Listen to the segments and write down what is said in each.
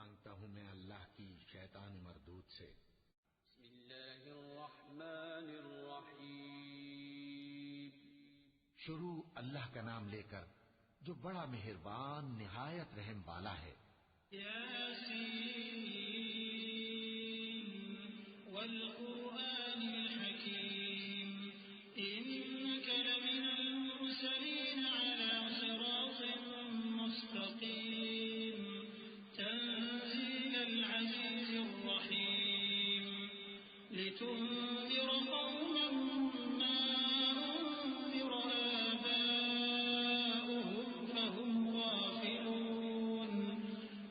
مانگتا ہوں میں اللہ کی شیطان مردود سے۔ بسم اللہ الرحمن الرحیم۔ شروع اللہ کا نام لے کر جو بڑا مہربان نہایت رحم والا ہے۔ یاسین والقرآن الحکیم انک لمن المرسلین علی صراط مستقیم تنزیل العزیز الرحیم لتنذر قوما ما انذر آباؤهم فهم غافلون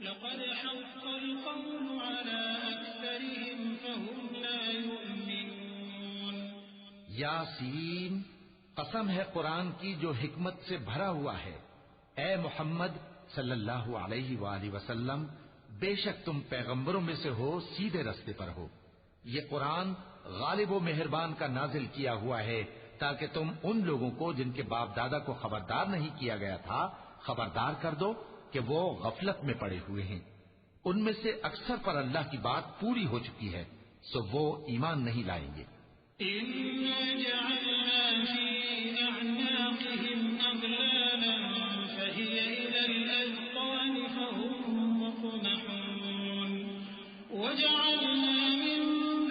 لقد حق القول على أكثرهم فهم لا يؤمنون۔ یاسین، قسم ہے قرآن کی جو حکمت سے بھرا ہوا ہے۔ اے محمد صلی اللہ علیہ وآلہ وسلم، بے شک تم پیغمبروں میں سے ہو، سیدھے رستے پر ہو۔ یہ قرآن غالب و مہربان کا نازل کیا ہوا ہے تاکہ تم ان لوگوں کو جن کے باپ دادا کو خبردار نہیں کیا گیا تھا خبردار کر دو کہ وہ غفلت میں پڑے ہوئے ہیں۔ ان میں سے اکثر پر اللہ کی بات پوری ہو چکی ہے، سو وہ ایمان نہیں لائیں گے۔ إِنَّا جَعَلْنَا فِي أَعْنَاقِهِمْ أَغْلَالًا فَهِيَ إِلَى الْأَذْقَانِ فَهُمْ مُقْمَحُونَ وَجَعَلْنَا مِنْ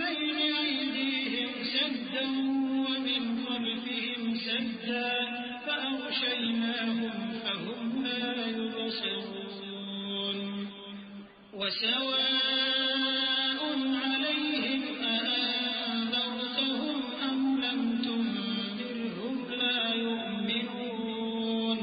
بَيْنِ أَيْدِيهِمْ سَدًّا وَمِنْ خَلْفِهِمْ سَدًّا فَأَغْشَيْنَاهُمْ فَهُمْ لَا يُبْصِرُونَ وَسَوَاءٌ عَلَيْهِمْ أَأَنذَرْتَهُمْ أَمْ لَمْ تُنذِرْهُمْ لَا يُؤْمِنُونَ۔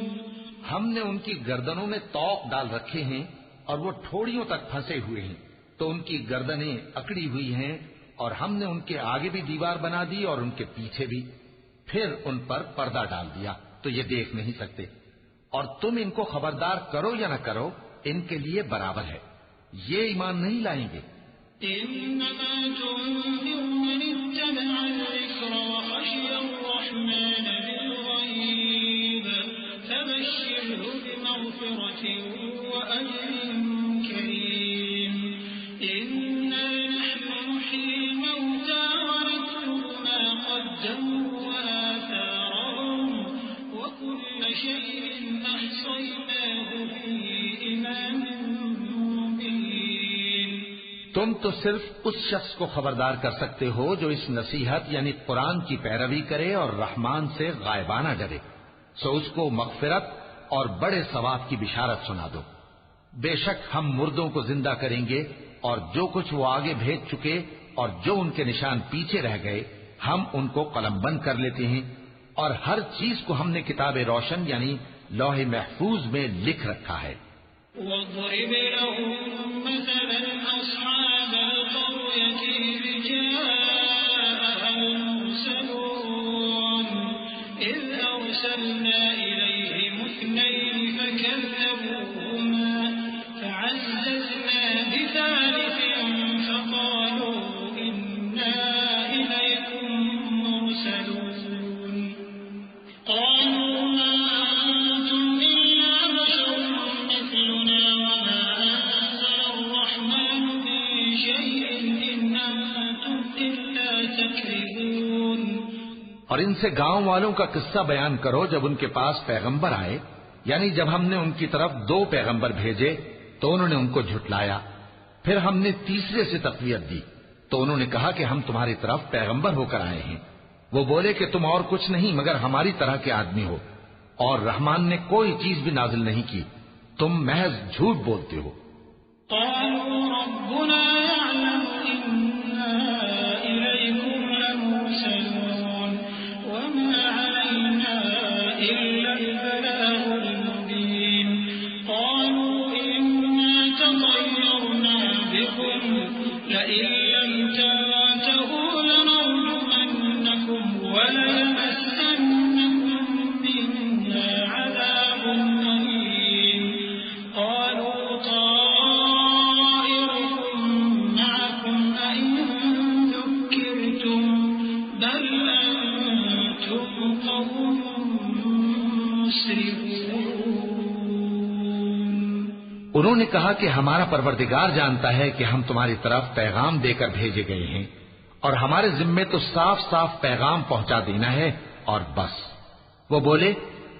ہم نے ان کی گردنوں میں طوق ڈال رکھے ہیں اور وہ ٹھوڑیوں تک پھنسے ہوئے ہیں، تو ان کی گردنیں اکڑی ہوئی ہیں، اور ہم نے ان کے آگے بھی دیوار بنا دی اور ان کے پیچھے بھی، پھر ان پر پردہ ڈال دیا تو یہ دیکھ نہیں سکتے، اور تم ان کو خبردار کرو یا نہ کرو ان کے لیے برابر ہے، یہ ایمان نہیں لائیں گے۔ إنما تنذر من اتبع الذكر وخشي الرحمن بالغيب فبشره بمغفرة وأجر كريم إنا نحن نحيي الموتى ونكتب ما قدموا وآثارهم وكل شيء أحصيناه في إمام مبين۔ تم تو صرف اس شخص کو خبردار کر سکتے ہو جو اس نصیحت یعنی قرآن کی پیروی کرے اور رحمان سے غائبانہ ڈرے، سو اس کو مغفرت اور بڑے ثواب کی بشارت سنا دو۔ بے شک ہم مردوں کو زندہ کریں گے، اور جو کچھ وہ آگے بھیج چکے اور جو ان کے نشان پیچھے رہ گئے ہم ان کو قلم بند کر لیتے ہیں، اور ہر چیز کو ہم نے کتاب روشن یعنی لوح محفوظ میں لکھ رکھا ہے۔ واضرب لهم مثلا أصحاب القرية إذ جاءها المرسلون إذ أرسلنا إليهم اثنين فكذبوهما فعززنا بثالث فقالوا إنا إليكم مرسلون قالوا ما أنتم إلا بشر مثلنا وما أنزل الرحمن من شيء إن أنتم إلا تكذبون۔ اور ان سے گاؤں والوں کا قصہ بیان کرو جب ان کے پاس پیغمبر آئے، یعنی جب ہم نے ان کی طرف 2 پیغمبر بھیجے تو انہوں نے ان کو جھٹلایا، پھر ہم نے تیسرے سے تقویت دی تو انہوں نے کہا کہ ہم تمہاری طرف پیغمبر ہو کر آئے ہیں۔ وہ بولے کہ تم اور کچھ نہیں مگر ہماری طرح کے آدمی ہو، اور رحمان نے کوئی چیز بھی نازل نہیں کی، تم محض جھوٹ بولتے ہو۔ قالوا ربنا يعلم إنا إليكم لمرسلون وما علينا إلا البلاغ المبين قالوا إنا تطيرنا بكم لئن لم تنتهوا لنرجمنكم وليمسنكم منا عذاب أليم قالوا طائركم معكم أئن ذكرتم بل أنتم قوم مسرفون۔ انہوں نے کہا کہ ہمارا پروردگار جانتا ہے کہ ہم تمہاری طرف پیغام دے کر بھیجے گئے ہیں اور ہمارے ذمے تو صاف صاف پیغام پہنچا دینا ہے اور بس۔ وہ بولے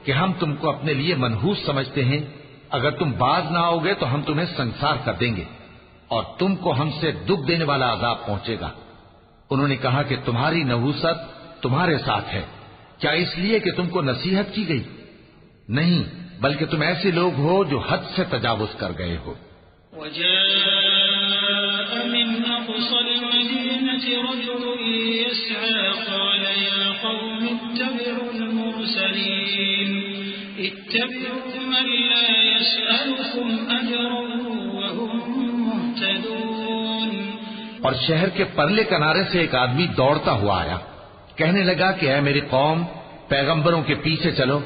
کہ ہم تم کو اپنے لیے منحوس سمجھتے ہیں، اگر تم باز نہ آؤ گے تو ہم تمہیں سنسار کر دیں گے اور تم کو ہم سے دکھ دینے والا عذاب پہنچے گا۔ انہوں نے کہا کہ تمہاری نحوست تمہارے ساتھ ہے، کیا اس لیے کہ تم کو نصیحت کی گئی؟ نہیں، بلکہ تم ایسے لوگ ہو جو حد سے تجاوز کر گئے ہو۔ وجاء من أقصى المدينة رجل يسعى قال يا قوم اتبعوا المرسلين اتبعوا من لا يسألكم أجرا وهم مهتدون۔ اور شہر کے پرلے کنارے سے ایک آدمی دوڑتا ہوا آیا، کہنے لگا کہ اے میری قوم، پیغمبروں کے پیچھے چلو،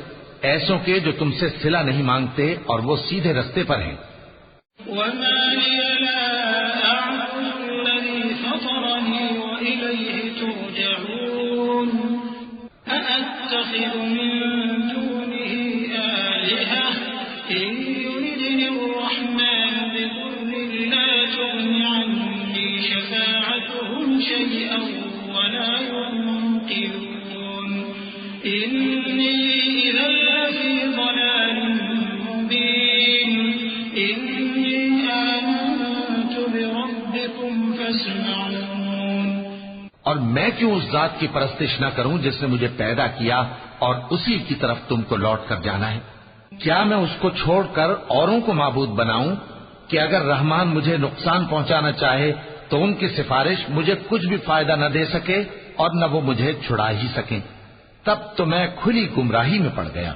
ایسوں کے جو تم سے صلہ نہیں مانگتے اور وہ سیدھے رستے پر ہیں۔ وما لي لا أعبد الذي فطرني وإليه ترجعون أأتخذ من دونه آلهة إن يردني الرحمن بضر لا تغن عني شفاعتهم شيئا ولا ينقذون إني إذا لفي ضلال مبين إني آمنت بربكم فاسمعون۔ اور میں کیوں اس ذات کی پرستش نہ کروں جس نے مجھے پیدا کیا اور اسی کی طرف تم کو لوٹ کر جانا ہے؟ کیا میں اس کو چھوڑ کر اوروں کو معبود بناؤں کہ اگر رحمان مجھے نقصان پہنچانا چاہے تو ان کی سفارش مجھے کچھ بھی فائدہ نہ دے سکے اور نہ وہ مجھے چھڑا ہی سکیں؟ تب تو میں کھلی گمراہی میں پڑ گیا۔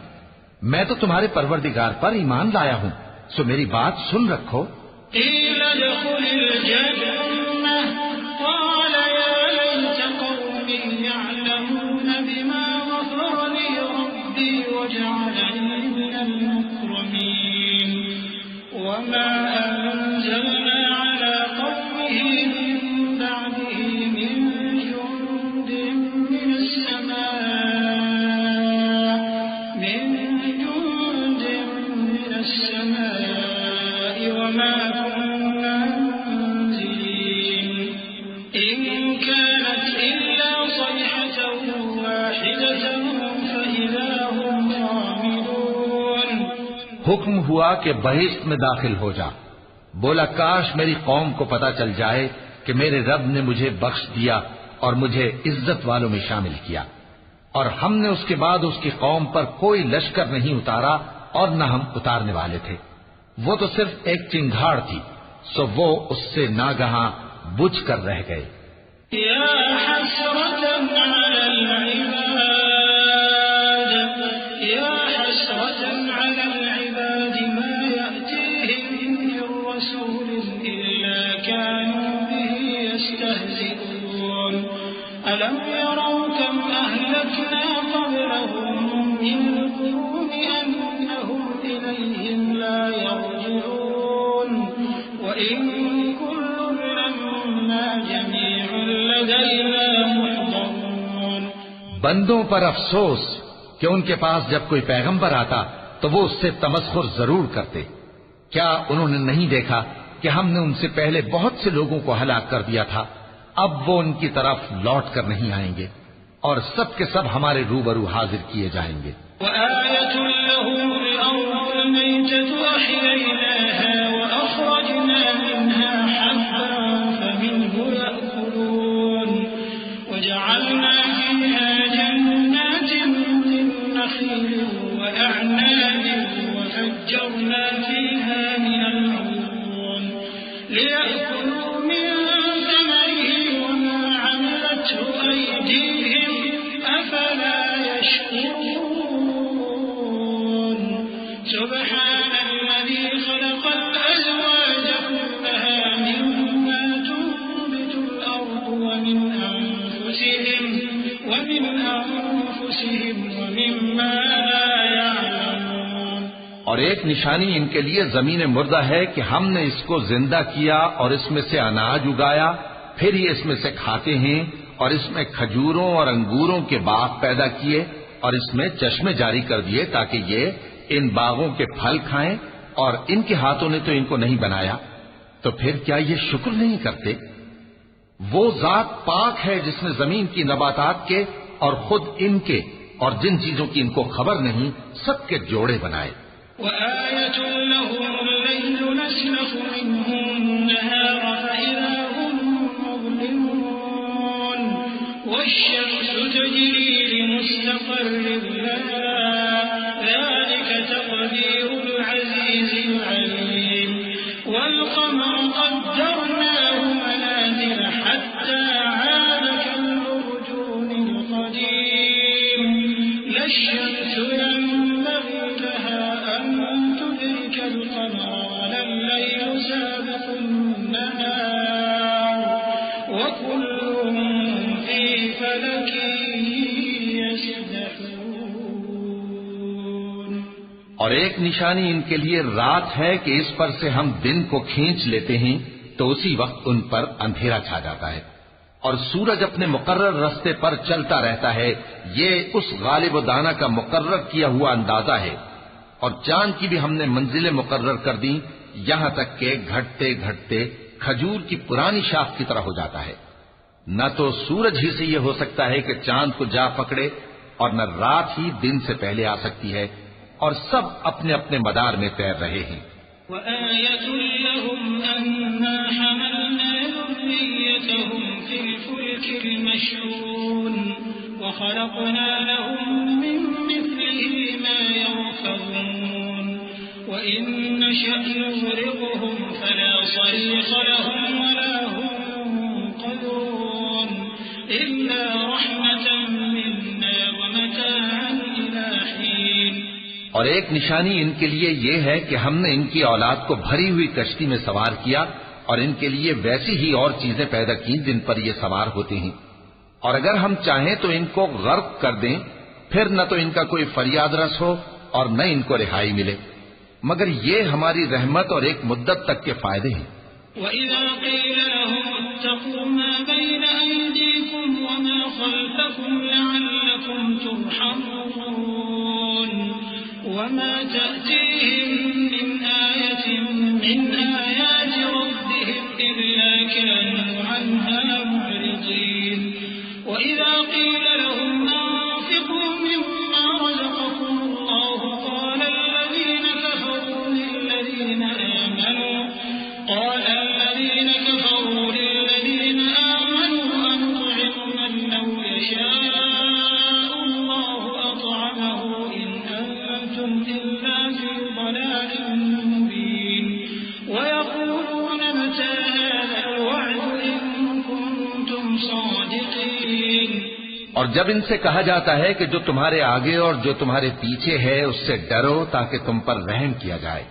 میں تو تمہارے پروردگار پر ایمان لایا ہوں، سو میری بات سن رکھو۔ قيل ادخل الجنة قال يا ليت قومي يعلمون بما غفر لي ربي وجعلني من المكرمين وما أنزلنا على قومه من بعده من جند من السماء وما كنا منزلين إن كانت إلا صيحة واحدة فإذا هم خامدون۔ حکم ہوا کہ بہشت میں داخل ہو جا۔ بولا کاش میری قوم کو پتا چل جائے کہ میرے رب نے مجھے بخش دیا اور مجھے عزت والوں میں شامل کیا، اور ہم نے اس کے بعد اس کی قوم پر کوئی لشکر نہیں اتارا اور نہ ہم اتارنے والے تھے۔ وہ تو صرف ایک چنگھاڑ تھی، سو وہ اس سے ناگہاں بجھ کر رہ گئے۔ يا حسرة على العباد يا حسرة على العباد ما يأتيهم من رسول إلا كانوا به يستهزئون ألم يروا كم أهلكنا قبلهم من القرون أنهم إليهم لا يرجعون وإن كل لما جميع لدينا محضرون۔ بندوں پر افسوس کہ ان کے پاس جب کوئی پیغمبر آتا تو وہ اس سے تمسخر ضرور کرتے۔ کیا انہوں نے نہیں دیکھا کہ ہم نے ان سے پہلے بہت سے لوگوں کو ہلاک کر دیا تھا؟ اب وہ ان کی طرف لوٹ کر نہیں آئیں گے اور سب کے سب ہمارے روبرو حاضر کیے جائیں گے۔ وآية لهم الأرض الميتة أحييناها وأخرجنا منها حبا فمنه يأكلون وجعلنا فيها جنات من نخيل وأعناب وفجرنا فيها من العيون ليأكلوا من ثمره وما عملته أيديهم أفلا يشكرون سبحان الذي خلق الأزواج كلها مما تنبت الأرض ومن أنفسهم ومما لا يعلمون۔ اور ایک نشانی ان کے لیے زمین مردہ ہے کہ ہم نے اس کو زندہ کیا اور اس میں سے اناج اگایا، پھر یہ اس میں سے کھاتے ہیں، اور اس میں کھجوروں اور انگوروں کے باغ پیدا کیے اور اس میں چشمے جاری کر دیے تاکہ یہ ان باغوں کے پھل کھائیں اور ان کے ہاتھوں نے تو ان کو نہیں بنایا، تو پھر کیا یہ شکر نہیں کرتے؟ وہ ذات پاک ہے جس نے زمین کی نباتات کے اور خود ان کے اور جن چیزوں کی ان کو خبر نہیں سب کے جوڑے بنائے۔ وآية لهم الليل نسلخ منه النهار فإذا هم مظلمون والشمس تجري لمستقر لها ذلك تقدير العزيز العليم والقمر قدرناه منازل حتى عاد كالعرجون القديم لا الشمس ينبغي لها أن تدرك القمر ولا الليل سابق النهار وكل في فلك يسبحون۔ اور ایک نشانی ان کے لیے رات ہے کہ اس پر سے ہم دن کو کھینچ لیتے ہیں تو اسی وقت ان پر اندھیرا چھا جاتا ہے، اور سورج اپنے مقرر رستے پر چلتا رہتا ہے، یہ اس غالب و دانا کا مقرر کیا ہوا اندازہ ہے۔ اور چاند کی بھی ہم نے منزلیں مقرر کر دی، یہاں تک کہ گھٹتے گھٹتے کھجور کی پرانی شاخ کی طرح ہو جاتا ہے۔ نہ تو سورج ہی سے یہ ہو سکتا ہے کہ چاند کو جا پکڑے، اور نہ رات ہی دن سے پہلے آ سکتی ہے، اور سب اپنے اپنے مدار میں تیر رہے ہیں۔ وآية لهم أنا حملنا ذريتهم في الفلك المشحون وخلقنا لهم من مثله ما يركبون وإن نشأ نغرقهم فلا صريخ لهم ولا هم ينقذون إلا رحمة منا ومتاعا إلى حين۔ اور ایک نشانی ان کے لیے یہ ہے کہ ہم نے ان کی اولاد کو بھری ہوئی کشتی میں سوار کیا اور ان کے لیے ویسی ہی اور چیزیں پیدا کی جن پر یہ سوار ہوتے ہیں، اور اگر ہم چاہیں تو ان کو غرق کر دیں، پھر نہ تو ان کا کوئی فریاد رس ہو اور نہ ان کو رہائی ملے، مگر یہ ہماری رحمت اور ایک مدت تک کے فائدے ہیں۔ وَإِذَا قِيلَ لَهُمُ اتَّقُوا مَا بَيْنَ أَيْدِيكُمْ وَمَا خَلْفَكُمْ لَعَلَّكُمْ تُرْحَمُونَ وَمَا تَأْتِيهِمْ مِنْ آيَةٍ مِنْ آيَاتِ رَبِّهِمْ إِلَّا كَانُوا عَنْهَا مُعْرِضِينَ وَإِذَا قِيلَ لَهُمْ أَنفِقُوا مِمَّا رَزَقَكُمُ اللَّهُ قَالَ الَّذِينَ كَفَرُوا لِلَّذِينَ آمَنُوا أَنُطْعِمُ مَن لَّوْ يَشَاءُ اللَّهُ أَطْعَمَهُ إِنْ أَنتُمْ إِلَّا فِي ضَلَالٍ مُّبِينٍ وَيَقُولُونَ مَتَىٰ هَٰذَا الْوَعْدُ إِن كُنتُمْ صَادِقِينَ۔ اور جب ان سے کہا جاتا ہے کہ جو تمہارے آگے اور جو تمہارے پیچھے ہے اس سے ڈرو تاکہ تم پر رحم کیا جائے،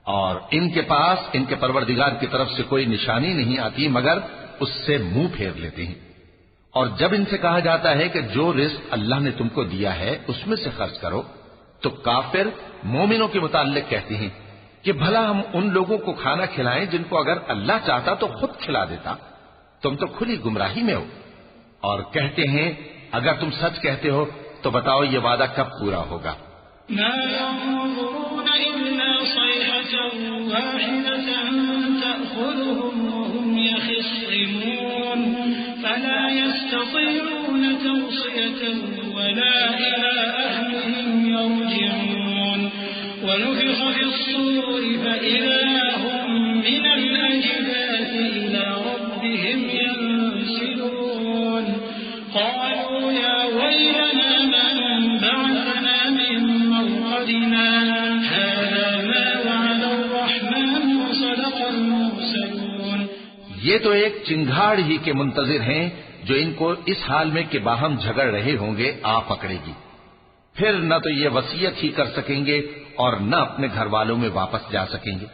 اور ان کے پاس ان کے پروردگار کی طرف سے کوئی نشانی نہیں آتی مگر اس سے منہ پھیر لیتے ہیں۔ اور جب ان سے کہا جاتا ہے کہ جو رزق اللہ نے تم کو دیا ہے اس میں سے خرچ کرو، تو کافر مومنوں کے متعلق کہتے ہیں کہ بھلا ہم ان لوگوں کو کھانا کھلائیں جن کو اگر اللہ چاہتا تو خود کھلا دیتا، تم تو کھلی گمراہی میں ہو۔ اور کہتے ہیں اگر تم سچ کہتے ہو تو بتاؤ یہ وعدہ کب پورا ہوگا؟ ما ينظرون إلا صيحة واحدة تأخذهم وهم يخصمون فلا يستطيعون توصية ولا إلى أهلهم يرجعون ونفخ في الصور فإذا هم من الأجداث إلى ربهم ينسلون قالوا يا ويلنا من بعثنا من مرقدنا هذا ما وعد الرحمن وصدق المرسلون۔ یہ تو ایک چنگھاڑ ہی کے منتظر ہیں جو ان کو اس حال میں کہ باہم جھگڑ رہے ہوں گے آ پکڑے گی، پھر نہ تو یہ وصیت ہی کر سکیں گے اور نہ اپنے گھر والوں میں واپس جا سکیں گے۔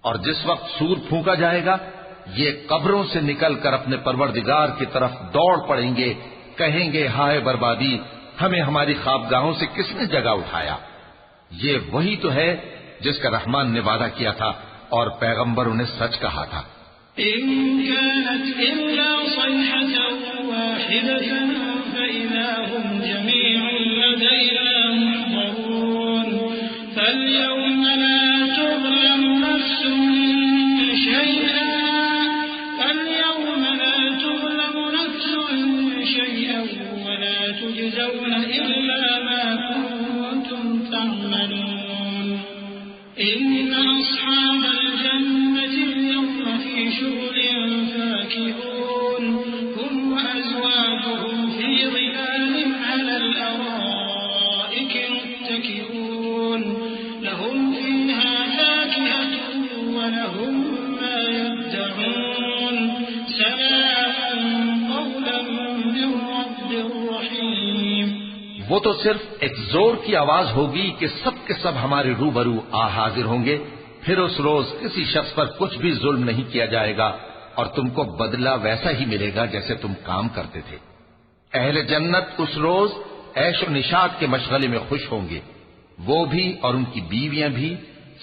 اور جس وقت سور پھونکا جائے گا یہ قبروں سے نکل کر اپنے پروردگار کی طرف دوڑ پڑیں گے، کہیں گے ہائے بربادی، ہمیں ہماری خوابگاہوں سے کس نے جگہ اٹھایا۔ یہ وہی تو ہے جس کا رحمان نے وعدہ کیا تھا اور پیغمبروں نے سچ کہا تھا۔ إن كانت إلا صيحة واحدة فإذا هم جميع لدينا محضرون فاليوم لا ولهم ما يدعون سلام قولا من رب رحيم. وہ تو صرف ایک زور کی آواز ہوگی کہ سب کے سب ہمارے روبرو آ حاضر ہوں گے. پھر اس روز کسی شخص پر کچھ بھی ظلم نہیں کیا جائے گا اور تم کو بدلہ ویسا ہی ملے گا جیسے تم کام کرتے تھے. اہل جنت اس روز عیش و نشاط کے مشغلے میں خوش ہوں گے. وہ بھی اور ان کی بیویاں بھی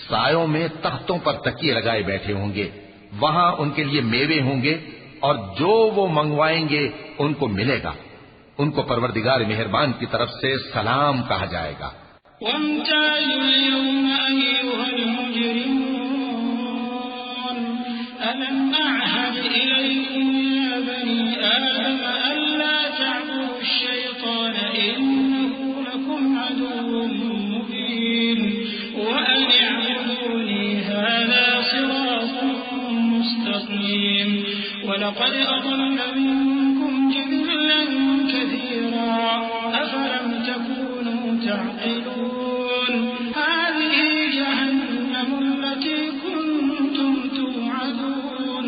سایوں میں تختوں پر تکیے لگائے بیٹھے ہوں گے. وہاں ان کے لیے میوے ہوں گے اور جو وہ منگوائیں گے ان کو ملے گا. ان کو پروردگار مہربان کی طرف سے سلام کہا جائے گا. وامتازوا اليوم أيها المجرمون ألم أعهد إليكم يا بني آدم ألا تعبدوا الشيطان إنه لكم عدو مبين وأن اعبدوني هذا صراط مستقيم. ولقد أضل منكم جبلا كثيرا أفلم تكونوا تعقلون. هذه جهنم التي كنتم توعدون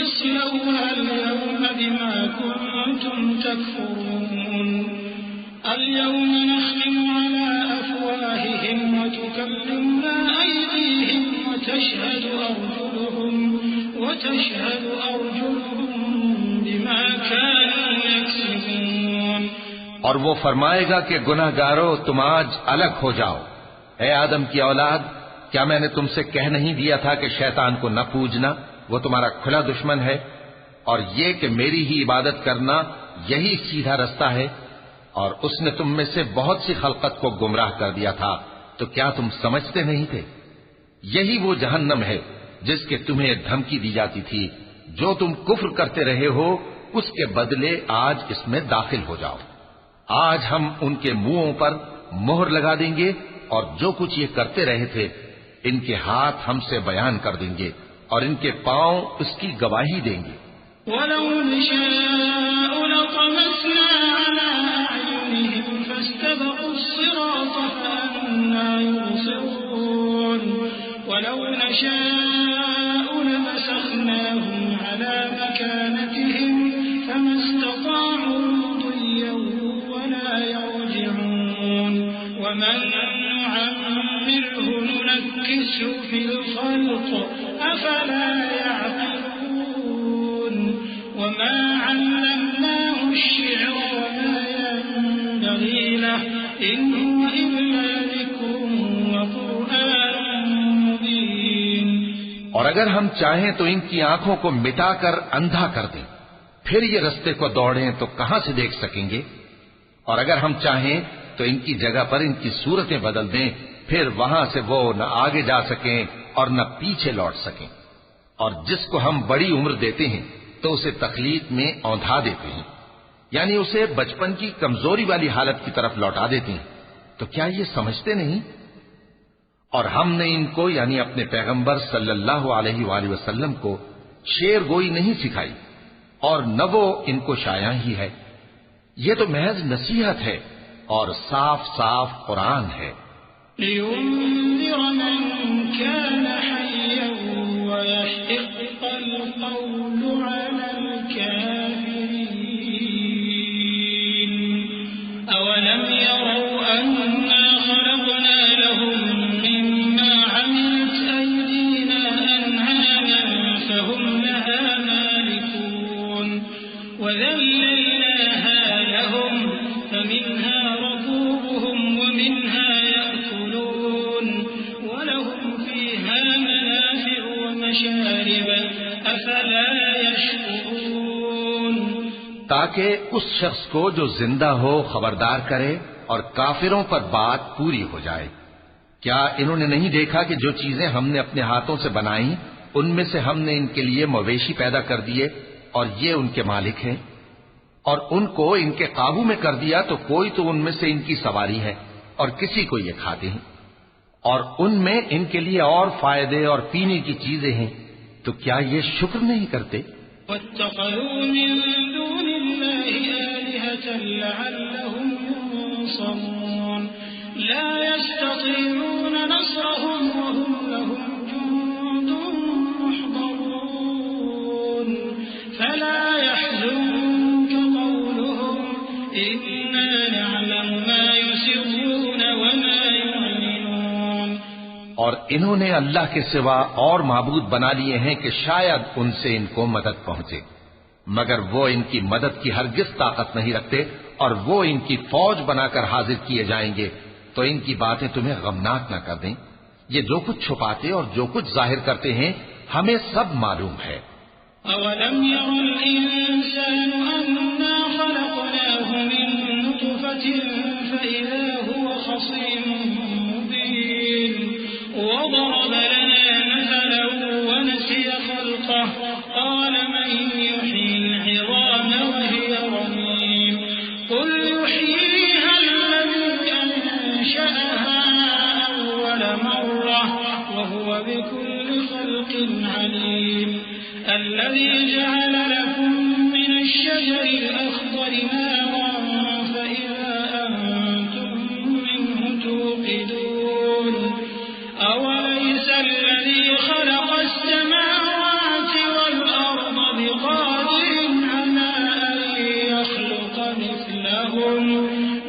اصلوها اليوم بما كنتم تكفرون. اليوم نختم على أفواههم وتكلمنا أيديهم وتشهد أرجلهم بما كانوا يكسبون. اور وہ فرمائے گا کہ گناہگارو تم آج الگ ہو جاؤ. اے آدم کی اولاد، کیا میں نے تم سے کہہ نہیں دیا تھا کہ شیطان کو نہ پوجنا، وہ تمہارا کھلا دشمن ہے، اور یہ کہ میری ہی عبادت کرنا یہی سیدھا رستہ ہے. اور اس نے تم میں سے بہت سی خلقت کو گمراہ کر دیا تھا، تو کیا تم سمجھتے نہیں تھے؟ یہی وہ جہنم ہے جس کے تمہیں دھمکی دی جاتی تھی. جو تم کفر کرتے رہے ہو اس کے بدلے آج اس میں داخل ہو جاؤ. آج ہم ان کے منہوں پر مہر لگا دیں گے اور جو کچھ یہ کرتے رہے تھے ان کے ہاتھ ہم سے بیان کر دیں گے اور ان کے پاؤں اس کی گواہی دیں گے. وَلَوْ نَشَاءُ لَطَمَسْنَا عَلَىٰ أَعْيُنِهِمْ فَاسْتَبَقُوا الصِّرَاطَ فَأَنَّىٰ يُبْصِرُونَ. وَلَوْ نَشَاءُ لَمَسَخْنَاهُمْ عَلَىٰ مَكَانَتِهِمْ فَمَا اسْتَطَاعُوا مُضِيًّا وَلَا يَرْجِعُونَ. وَمَن نُّعَمِّرْهُ نُنَكِّسْهُ فِي الْخَلْقِ أَفَلَا يَعْقِلُونَ. وَمَا عَلَّمْنَاهُ الشِّعْرَ وَمَا يَنبَغِي لَهُ إِنْ هُوَ إِلَّا ذِكْرٌ وَقُرْآنٌ مُّبِينٌ. اور اگر ہم چاہیں تو ان کی آنکھوں کو مٹا کر اندھا کر دیں، پھر یہ رستے کو دوڑیں تو کہاں سے دیکھ سکیں گے؟ اور اگر ہم چاہیں تو ان کی جگہ پر ان کی صورتیں بدل دیں، پھر وہاں سے وہ نہ آگے جا سکیں اور نہ پیچھے لوٹ سکیں. اور جس کو ہم بڑی عمر دیتے ہیں تو اسے تخلیق میں اوندھا دیتے ہیں، یعنی اسے بچپن کی کمزوری والی حالت کی طرف لوٹا دیتے ہیں. تو کیا یہ سمجھتے نہیں؟ اور ہم نے ان کو یعنی اپنے پیغمبر صلی اللہ علیہ وآلہ وسلم کو شعر گوئی نہیں سکھائی اور نہ وہ ان کو شایع ہی ہے. یہ تو محض نصیحت ہے اور صاف صاف قرآن ہے. لِيُنذِرَ مَن كَانَ حَيًّا وَيَحِقَّ الْقَوْلُ عَلَى الْكَافِرِينَ. أَوَلَمْ يَرَوْا أَنَّا خَلَقْنَا لَهُم مِّمَّا عَمِلَتْ أَيْدِينَا أَنْعَامًا فَهُمْ لَهَا مَالِكُونَ. وَذَلَّلْنَاهَا لَهُمْ فَمِنْهَا رَكُوبُهُمْ وَمِنْهَا يَأْكُلُونَ وَلَهُمْ فِيهَا مَنَافِعُ وَمَشَارِبُ أَفَلَا يَشْكُرُونَ. تاکہ اس شخص کو جو زندہ ہو خبردار کرے اور کافروں پر بات پوری ہو جائے. کیا انہوں نے نہیں دیکھا کہ جو چیزیں ہم نے اپنے ہاتھوں سے بنائیں ان میں سے ہم نے ان کے لیے مویشی پیدا کر دیے اور یہ ان کے مالک ہیں، اور ان کو ان کے قابو میں کر دیا تو کوئی تو ان میں سے ان کی سواری ہے اور کسی کو یہ کھاتے ہیں، اور ان میں ان کے لیے اور فائدے اور پینے کی چیزیں ہیں. تو کیا یہ شکر نہیں کرتے؟ وَاتَّخَذُوا مِن دُونِ اللَّهِ آلِهَةً لَّعَلَّهُمْ يُنصَرُونَ. لَا يَسْتَطِيعُونَ نَصْرَهُمْ وَهُمْ لَهُمْ جُندٌ محضرون فلا يحزنك قولهم إنا نعلم ما يسرون وما يعلنون. اور انہوں نے اللہ کے سوا اور معبود بنا لیے ہیں کہ شاید ان سے ان کو مدد پہنچے، مگر وہ ان کی مدد کی ہرگز طاقت نہیں رکھتے، اور وہ ان کی فوج بنا کر حاضر کیے جائیں گے تو ان کی باتیں تمہیں غمناک نہ کر دیں. یہ جو کچھ چھپاتے اور جو کچھ ظاہر کرتے ہیں ہمیں سب معلوم ہے. أولم ير الإنسان أنا خلقناه من نطفة فإذا هو خصيم مبين وضرب لنا مثلا ونسي خلقه قال من يحيي العظام وهي رميم قل يحييها الذي أنشأها أول مرة وهو بكل خلق عليم الذي جعل لكم من الشجر الأخضر نارا فإذا أنتم منه توقدون أوليس الذي خلق السماوات والأرض بقادر على أن يخلق مثلهم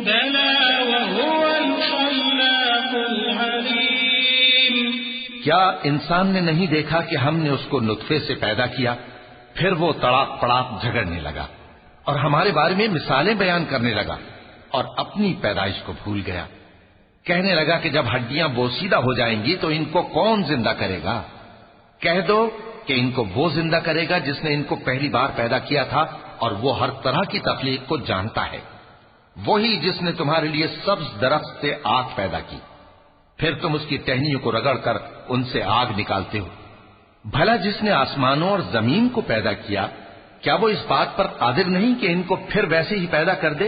بلى وهو الخلاق العليم. کیا انسان نے نہیں دیکھا کہ ہم نے اس کو نطفے سے پیدا کیا، پھر وہ تڑاک پڑاک جھگڑنے لگا اور ہمارے بارے میں مثالیں بیان کرنے لگا اور اپنی پیدائش کو بھول گیا. کہنے لگا کہ جب ہڈیاں بوسیدہ ہو جائیں گی تو ان کو کون زندہ کرے گا؟ کہہ دو کہ ان کو وہ زندہ کرے گا جس نے ان کو پہلی بار پیدا کیا تھا، اور وہ ہر طرح کی تخلیق کو جانتا ہے. وہی جس نے تمہارے لیے سبز درخت سے آگ پیدا کی، پھر تم اس کی ٹہنیوں کو رگڑ کر ان سے آگ نکالتے ہو. بھلا جس نے آسمانوں اور زمین کو پیدا کیا، کیا وہ اس بات پر قادر نہیں کہ ان کو پھر ویسے ہی پیدا کر دے؟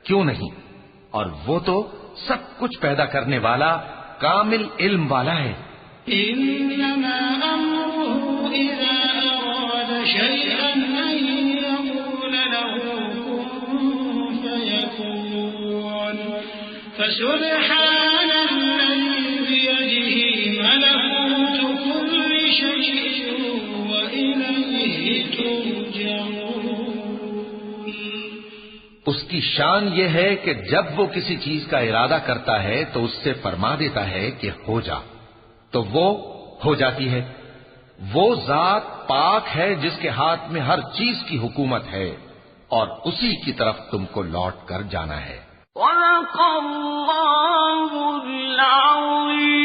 کیوں نہیں؟ اور وہ تو سب کچھ پیدا کرنے والا کامل علم والا ہے. إنما أمره إذا أراد شيئا أن يقول له كن فيكون فسبحان الذي بيده ملكوت كل شيء وإليه ترجعون. اس کی شان یہ ہے کہ جب وہ کسی چیز کا ارادہ کرتا ہے تو اس سے فرما دیتا ہے کہ ہو جا، تو وہ ہو جاتی ہے. وہ ذات پاک ہے جس کے ہاتھ میں ہر چیز کی حکومت ہے، اور اسی کی طرف تم کو لوٹ کر جانا ہے. صدق اللہ العظیم.